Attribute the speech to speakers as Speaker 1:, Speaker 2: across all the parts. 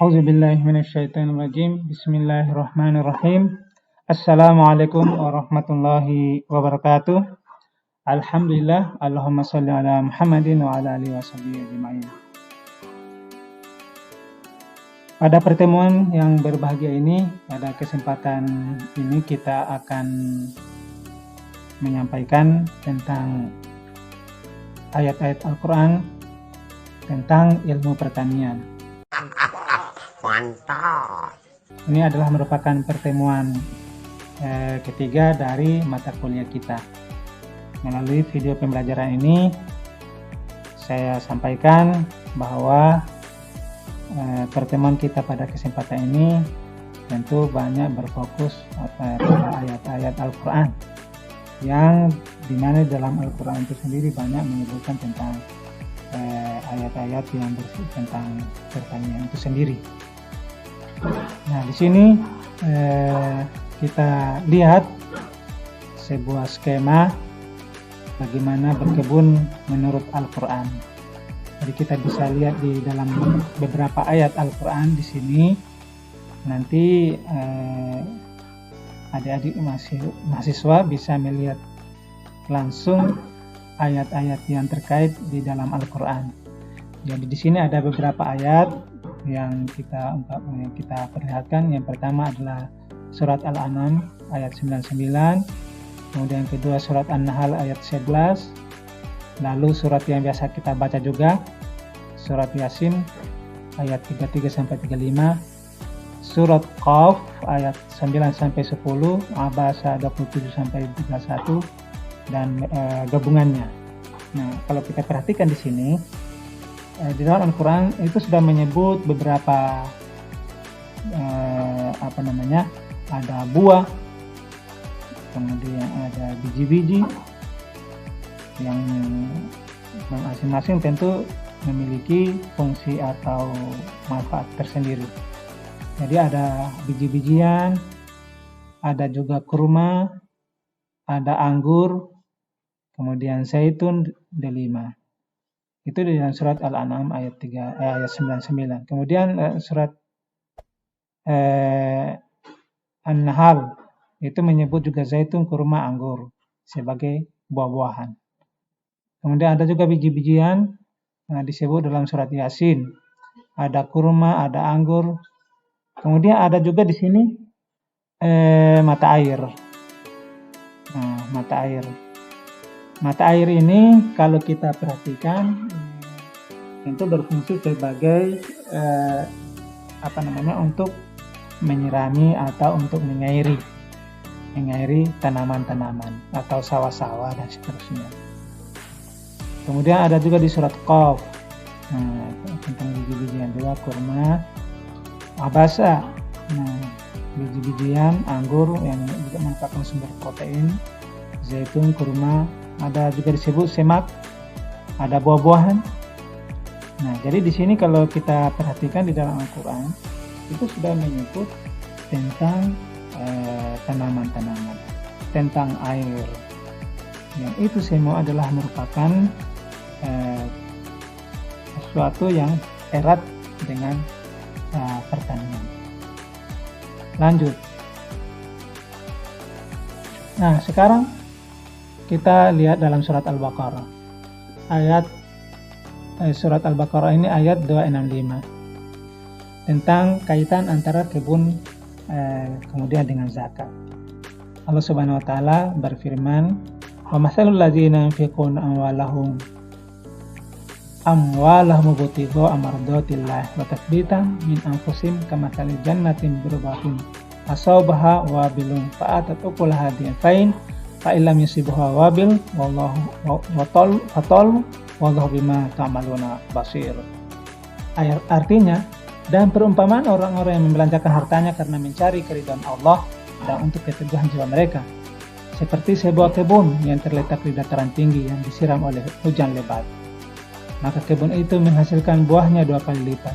Speaker 1: Auzubillahiminasyaitonirrajim. Bismillahirrahmanirrahim. Assalamualaikum warahmatullahi wabarakatuh. Alhamdulillah, Allahumma sholli ala Muhammadin wa ala alihi washabihi ajma'in. Pada pertemuan yang berbahagia ini, pada kesempatan ini kita akan menyampaikan tentang ayat-ayat Al-Quran tentang ilmu pertanian.
Speaker 2: Mantap.
Speaker 1: Ini adalah merupakan pertemuan ketiga dari mata kuliah kita. Melalui video pembelajaran ini, saya sampaikan bahwa pertemuan kita pada kesempatan ini tentu banyak berfokus pada ayat-ayat Al-Quran, yang dimana dalam Al-Quran itu sendiri banyak menyebutkan tentang ayat-ayat yang bersih tentang pertanian itu sendiri. Nah, di sini kita lihat sebuah skema bagaimana berkebun menurut Al-Quran. Jadi kita bisa lihat di dalam beberapa ayat Al-Quran di sini. Nanti adik-adik mahasiswa bisa melihat langsung ayat-ayat yang terkait di dalam Al-Quran. Jadi di sini ada beberapa ayat yang kita perlihatkan. Yang pertama adalah surat Al-An'am ayat 99, kemudian yang kedua surat An-Nahl ayat 11, lalu surat yang biasa kita baca juga surat Yasin ayat 33 sampai 35, surat Qaf ayat 9 sampai 10, Abasa 27 sampai 31 dan gabungannya. Nah, kalau kita perhatikan di sini di dalam Al-Quran itu sudah menyebut beberapa ada buah, kemudian ada biji-biji yang masing-masing tentu memiliki fungsi atau manfaat tersendiri. Jadi ada biji-bijian, ada juga kurma, ada anggur, kemudian zaitun, delima. Itu di dalam surat Al-An'am ayat 99. Kemudian surat An-Nahl itu menyebut juga zaitun, kurma, anggur sebagai buah-buahan. Kemudian ada juga biji-bijian disebut dalam surat Yasin. Ada kurma, ada anggur. Kemudian ada juga di sini mata air. Nah, mata air. Mata air ini kalau kita perhatikan tentu berfungsi sebagai untuk menyirami atau untuk mengairi tanaman-tanaman atau sawah-sawah dan seterusnya. Kemudian ada juga di surat Qaf tentang biji-bijian juga, kurma, abasa, biji-bijian, anggur yang juga merupakan sumber protein, zaitun, kurma. Ada juga disebut semak, ada buah-buahan. Nah, jadi di sini kalau kita perhatikan di dalam Al-Quran itu sudah menyebut tentang tanaman-tanaman, tentang air. Yang itu semua adalah merupakan sesuatu yang erat dengan pertanian. Lanjut. Nah, sekarang kita lihat dalam surat Al-Baqarah. Surat Al-Baqarah ini ayat 265. Tentang kaitan antara kebun kemudian dengan zakat. Allah Subhanahu wa taala berfirman, "Wa matsalul ladzina yunfiquna amwalahum ibtigha'a mardatillah wa tathbitan min anfusihim kamatsali jannatin birbatin asabaha wabilun fa'atat ukulaha di'fain fa'ilam yusibuha wabil wallahu bima ta'maluna basir." Artinya, dan perumpamaan orang-orang yang membelanjakan hartanya karena mencari keridhaan Allah dan untuk keteguhan jiwa mereka, seperti sebuah kebun yang terletak di dataran tinggi yang disiram oleh hujan lebat. Maka kebun itu menghasilkan buahnya 2 kali lipat.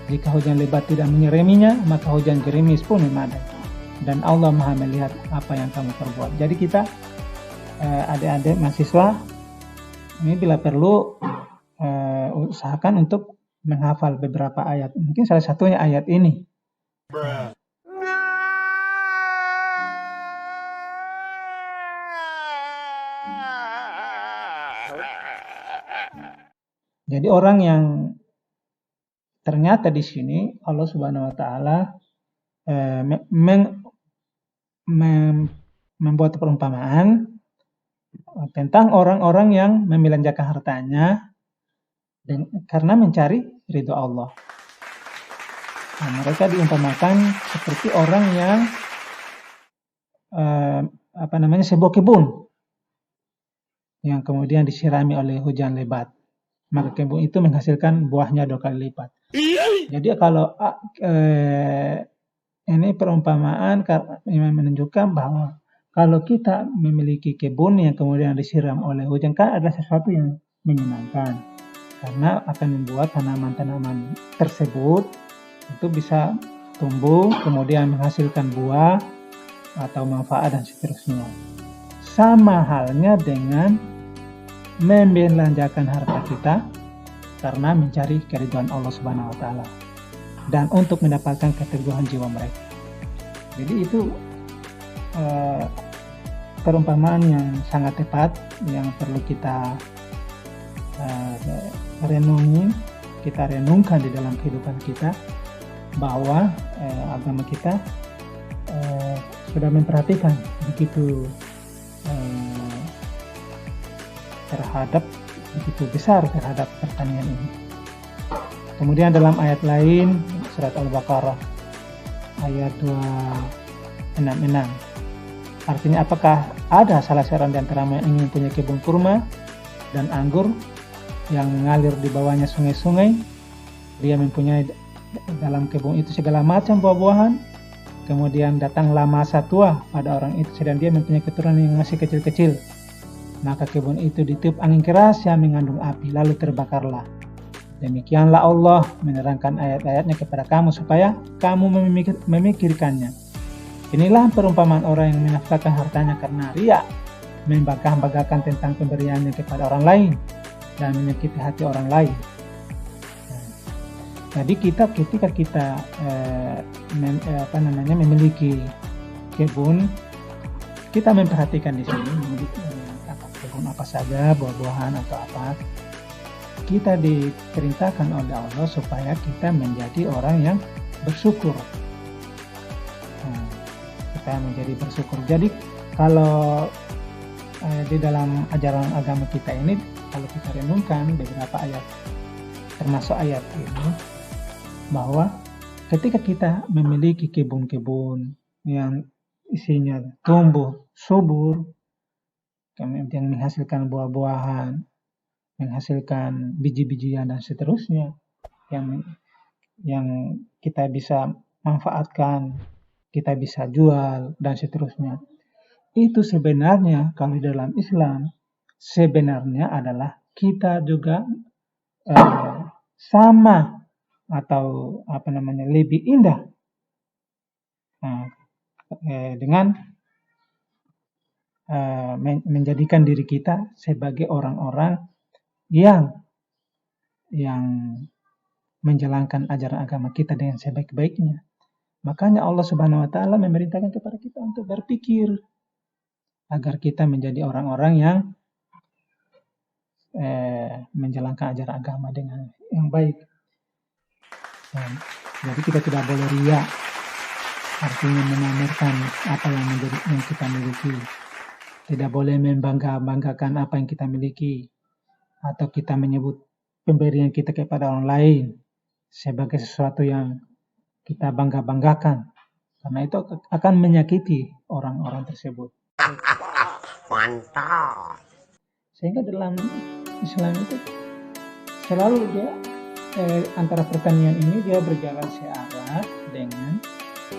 Speaker 1: Jika hujan lebat tidak menyiraminya, maka hujan gerimis pun memadai. Dan Allah Maha melihat apa yang kamu perbuat. Jadi kita adik-adik mahasiswa ini bila perlu usahakan untuk menghafal beberapa ayat. Mungkin salah satunya ayat ini. Jadi orang yang ternyata di sini Allah Subhanahu wa taala membuat perumpamaan tentang orang-orang yang membelanjakan hartanya karena mencari ridho Allah. Nah, mereka diumpamakan seperti orang yang sebuah kebun yang kemudian disirami oleh hujan lebat. Maka kebun itu menghasilkan buahnya 2 kali lipat. Jadi kalau ini perumpamaan yang menunjukkan bahwa kalau kita memiliki kebun yang kemudian disiram oleh hujan, kan ada sesuatu yang menyenangkan. Karena akan membuat tanaman-tanaman tersebut itu bisa tumbuh, kemudian menghasilkan buah atau manfaat dan seterusnya. Sama halnya dengan membelanjakan harta kita karena mencari keridhaan Allah Subhanahu wa taala dan untuk mendapatkan keteguhan jiwa mereka. Jadi itu perumpamaan yang sangat tepat yang perlu kita renungkan di dalam kehidupan kita, bahwa agama kita sudah memperhatikan begitu begitu besar terhadap pertanian ini. Kemudian dalam ayat lain, surat Al-Baqarah ayat 266, artinya apakah ada salah seorang di antara yang ingin punya kebun kurma dan anggur yang mengalir di bawahnya sungai-sungai, dia mempunyai dalam kebun itu segala macam buah-buahan, kemudian datanglah masa tua pada orang itu sedang dia mempunyai keturunan yang masih kecil-kecil, maka kebun itu ditiup angin keras yang mengandung api, lalu terbakarlah. Demikianlah Allah menerangkan ayat-ayatnya kepada kamu supaya kamu memikirkannya. Inilah perumpamaan orang yang menafkahkan hartanya karena riya, membangga-banggakan tentang pemberiannya kepada orang lain dan menyakiti hati orang lain. Jadi ketika kita memiliki kebun, kita memperhatikan di sini kebun apa saja, buah-buahan atau apa. Kita diperintahkan oleh Allah supaya kita menjadi orang yang bersyukur. Kita menjadi bersyukur. Jadi kalau di dalam ajaran agama kita ini, kalau kita renungkan beberapa ayat, termasuk ayat ini, bahwa ketika kita memiliki kebun-kebun yang isinya tumbuh subur, kemudian menghasilkan buah-buahan, menghasilkan biji-bijian dan seterusnya yang kita bisa manfaatkan, kita bisa jual dan seterusnya. Itu sebenarnya kalau di dalam Islam sebenarnya adalah kita juga sama atau lebih indah dengan menjadikan diri kita sebagai orang-orang yang menjalankan ajaran agama kita dengan sebaik-baiknya. Makanya Allah Subhanahu wa taala memerintahkan kepada kita untuk berpikir agar kita menjadi orang-orang yang menjalankan ajaran agama dengan yang baik. Jadi kita tidak boleh riya, artinya memamerkan apa yang kita miliki. Tidak boleh membangga-banggakan apa yang kita miliki, atau kita menyebut pemberian kita kepada orang lain sebagai sesuatu yang kita bangga-banggakan, karena itu akan menyakiti orang-orang tersebut. Mantap. Sehingga dalam Islam itu selalu dia antara pertanian ini dia berjalan searah dengan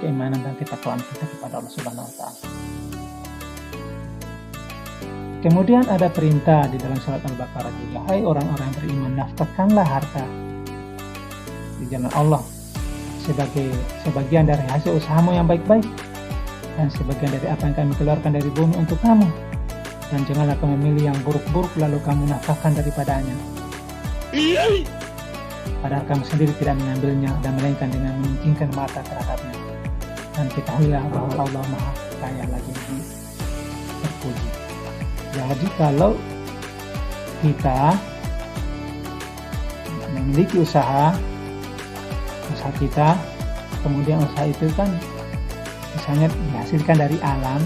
Speaker 1: keimanan dan ketakwaan kita kepada Allah Subhanahu wa taala. Kemudian ada perintah di dalam surat Al-Baqarah juga, hai orang-orang yang beriman, nafkahkanlah harta di jalan Allah sebagian dari hasil usahamu yang baik-baik dan sebagian dari apa yang kami keluarkan dari bumi untuk kamu, dan janganlah kamu memilih yang buruk-buruk lalu kamu nafkahkan daripadanya. padahal kamu sendiri tidak mengambilnya dan melainkan dengan menyingkirkan mata terhadapnya. Dan ketahuilah bahwa Allah Maha Kaya lagi terpuji. Jadi kalau kita memiliki usaha kita, kemudian usaha itu kan misalnya dihasilkan dari alam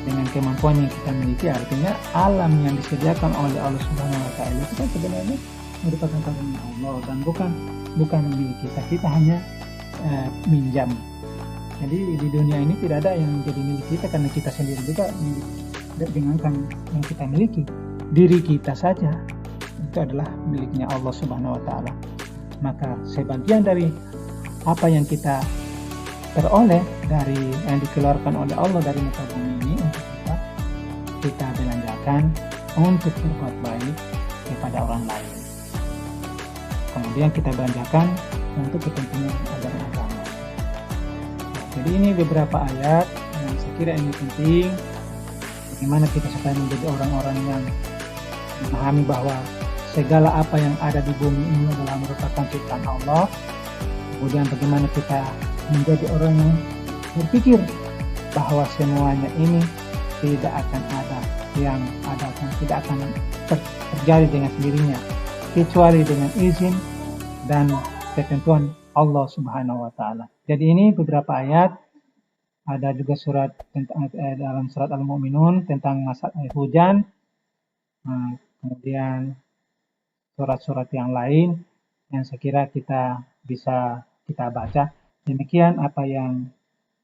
Speaker 1: dengan kemampuan yang kita miliki, artinya alam yang disediakan oleh Allah Subhanahu wa Ta'ala itu kan sebenarnya merupakan karunia Allah dan bukan milik kita hanya minjam. Jadi di dunia ini tidak ada yang menjadi milik kita karena kita sendiri juga milik. Dengan yang kita miliki, diri kita saja itu adalah miliknya Allah Subhanahu wa Ta'ala. Maka sebagian dari apa yang kita peroleh dari yang dikeluarkan oleh Allah dari muka bumi ini untuk kita belanjakan untuk berbuat baik kepada orang lain. Kemudian kita belanjakan untuk kepentingan agama. Jadi ini beberapa ayat yang saya kira ini penting. Bagaimana kita supaya menjadi orang-orang yang memahami bahwa segala apa yang ada di bumi ini adalah merupakan ciptaan Allah. Kemudian bagaimana kita menjadi orang yang berpikir bahwa semuanya ini tidak akan ada, yang ada kan tidak akan terjadi dengan sendirinya kecuali dengan izin dan ketentuan Allah Subhanahu wa Ta'ala. Jadi ini beberapa ayat. Ada juga surat tentang dalam surat Al-Mu'minun tentang masalah hujan. Kemudian surat-surat yang lain yang saya kira kita bisa kita baca. Demikian apa yang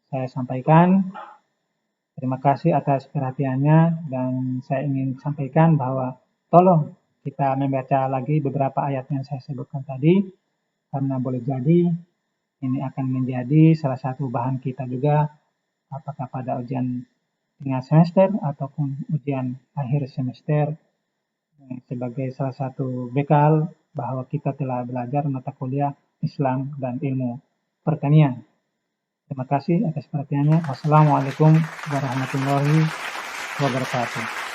Speaker 1: saya sampaikan. Terima kasih atas perhatiannya dan saya ingin sampaikan bahwa tolong kita membaca lagi beberapa ayat yang saya sebutkan tadi karena boleh jadi ini akan menjadi salah satu bahan kita juga apakah pada ujian tengah semester ataupun ujian akhir semester sebagai salah satu bekal bahwa kita telah belajar mata kuliah Islam dan ilmu pertanian. Terima kasih atas perhatiannya. Wassalamualaikum warahmatullahi wabarakatuh.